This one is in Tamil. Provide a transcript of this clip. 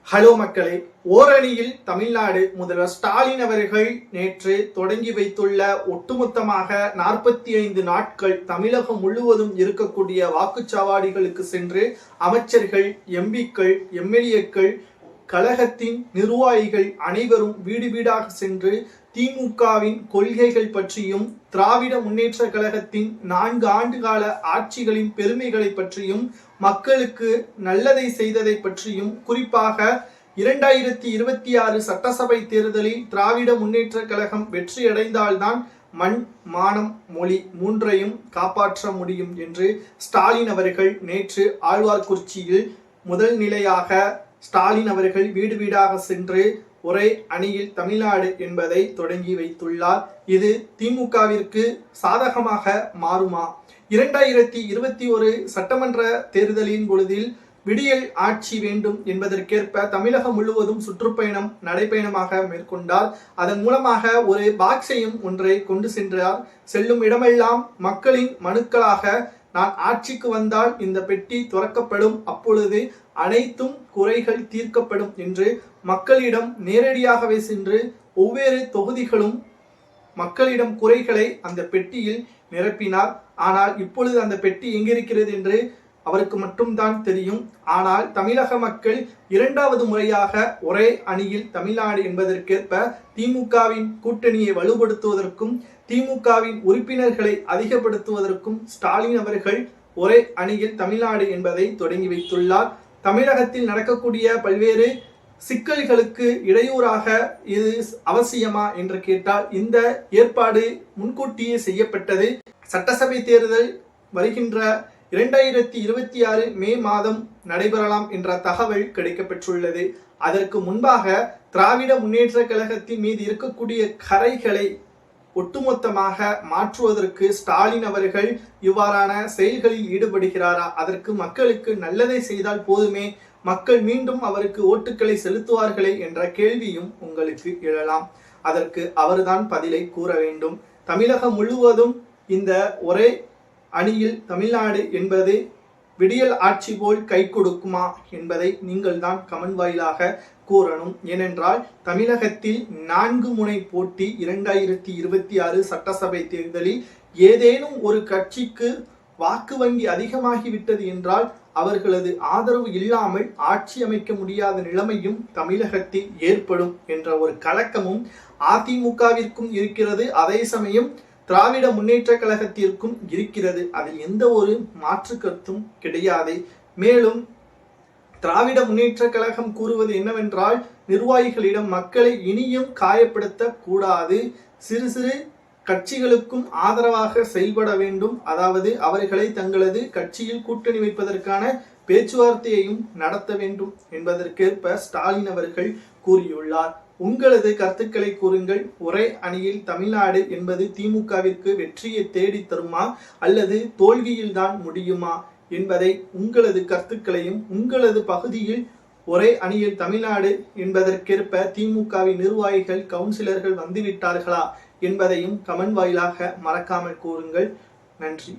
ஹலோ மக்களே, ஓரணியில் தமிழ்நாடு முதல்வர் ஸ்டாலின் அவர்கள் நேற்று தொடங்கி வைத்துள்ள ஒட்டுமொத்தமாக 45 நாட்கள் தமிழகம் முழுவதும் இருக்கக்கூடிய வாக்குச்சாவடிகளுக்கு சென்று அமைச்சர்கள், எம்பிக்கள், எம்எல்ஏக்கள், கழகத்தின் நிர்வாகிகள் அனைவரும் வீடு வீடாக சென்று திமுகவின் கொள்கைகள் பற்றியும் திராவிட முன்னேற்ற கழகத்தின் 4 ஆண்டுகால ஆட்சிகளின் பெருமைகளை பற்றியும் மக்களுக்கு நல்லதை செய்ததை பற்றியும் குறிப்பாக 2026 சட்டசபை தேர்தலில் திராவிட முன்னேற்ற கழகம் வெற்றியடைந்தால்தான் மண், மானம், மொழி மூன்றையும் காப்பாற்ற முடியும் என்று ஸ்டாலின் அவர்கள் நேற்று ஆழ்வார்குறிச்சியில் முதல் நிலையாக ஸ்டாலின் அவர்கள் வீடு வீடாக சென்று ஒரே அணியில் தமிழ்நாடு என்பதை தொடங்கி வைத்துள்ளார். இது திமுகவிற்கு சாதகமாக மாறுமா? 2021 சட்டமன்ற தேர்தலின் பொழுதில் விடியல் ஆட்சி வேண்டும் என்பதற்கேற்ப தமிழகம் முழுவதும் சுற்றுப்பயணம் நடைப்பயணமாக மேற்கொண்டார். அதன் மூலமாக ஒரு பாக்ஸையும் ஒன்றை கொண்டு சென்றார். செல்லும் இடமெல்லாம் மக்களின் மனுக்களாக நான் ஆட்சிக்கு வந்தால் இந்த பெட்டி துறக்கப்படும், அப்பொழுது அனைத்தும் குறைகள் தீர்க்கப்படும் என்று மக்களிடம் நேரடியாகவே சென்று ஒவ்வொரு தொகுதிகளும் மக்களிடம் குறைகளை அந்த பெட்டியில் நிரப்பினார். ஆனால் இப்பொழுது அந்த பெட்டி எங்கிருக்கிறது என்று அவருக்கு மட்டும்தான் தெரியும். ஆனால் தமிழக மக்கள் 2வது முறையாக ஒரே அணியில் தமிழ்நாடு என்பதற்கேற்ப திமுகவின் கூட்டணியை வலுப்படுத்துவதற்கும் திமுகவின் உறுப்பினர்களை அதிகப்படுத்துவதற்கும் ஸ்டாலின் அவர்கள் ஒரே அணியில் தமிழ்நாடு என்பதை தொடங்கி வைத்துள்ளார். தமிழகத்தில் நடக்கக்கூடிய பல்வேறு சிக்கல்களுக்கு இடையூறாக இது அவசியமா என்று கேட்டால் இந்த ஏற்பாடு முன்கூட்டியே செய்யப்பட்டது. சட்டசபை தேர்தல் வருகின்ற 2026 மே மாதம் நடைபெறலாம் என்ற தகவல் கிடைக்கப்பெற்றுள்ளது. அதற்கு முன்பாக திராவிட முன்னேற்ற கழகத்தின் மீது இருக்கக்கூடிய கரைகளை ஒட்டுமொத்தமாக மாற்றுவதற்கு ஸ்டாலின் அவர்கள் இவ்வாறான செயல்களில் ஈடுபடுகிறாரா? அதற்கு மக்களுக்கு நல்லதை செய்தால் போதுமே, மக்கள் மீண்டும் அவருக்கு ஓட்டுக்களை செலுத்துவார்களே என்ற கேள்வியும் உங்களுக்கு எழலாம். அதற்கு அவர்தான் பதிலை கூற வேண்டும். தமிழகம் முழுவதும் இந்த ஒரே அணியில் தமிழ்நாடு என்பது விடியல் ஆட்சி போல் கை கொடுக்குமா என்பதை நீங்கள் தான் கமெண்ட் வாயிலாக கூறணும். ஏனென்றால் தமிழகத்தில் 4 முனை போட்டி 2026 சட்டசபை தேர்தலில் ஏதேனும் ஒரு கட்சிக்கு வாக்கு வங்கி அதிகமாகிவிட்டது என்றால் அவர்களது ஆதரவு இல்லாமல் ஆட்சி அமைக்க முடியாத நிலைமையும் தமிழகத்தில் ஏற்படும் என்ற ஒரு கலக்கமும் அதிமுகவிற்கும் இருக்கிறது. அதே சமயம் திராவிட முன்னேற்ற கழகத்திற்கும் இருக்கிறது. அதில் எந்த ஒரு மாற்று கருத்தும் கிடையாது. மேலும் திராவிட முன்னேற்ற கழகம் கூறுவது என்னவென்றால் நிர்வாகிகளிடம் மக்களை இனியும் காயப்படுத்த கூடாது, சிறு சிறு கட்சிகளுக்கும் ஆதரவாக செயல்பட வேண்டும், அதாவது அவர்களை தங்களது கட்சியில் கூட்டணி வைப்பதற்கான பேச்சுவார்த்தையையும் நடத்த வேண்டும் என்பதற்கேற்ப ஸ்டாலின் அவர்கள் கூறியுள்ளார். உங்களது கருத்துக்களை கூறுங்கள். ஒரே அணியில் தமிழ்நாடு என்பது திமுகவிற்கு வெற்றியை தேடி தருமா அல்லது தோல்வியில்தான் முடியுமா என்பதை உங்களது கருத்துக்களையும் உங்களது பகுதியில் ஒரே அணியில் தமிழ்நாடு என்பதற்கேற்ப திமுகவின் நிர்வாகிகள், கவுன்சிலர்கள் வந்துவிட்டார்களா என்பதையும் கமெண்ட் வாயிலாக மறக்காமல் கூறுங்கள். நன்றி.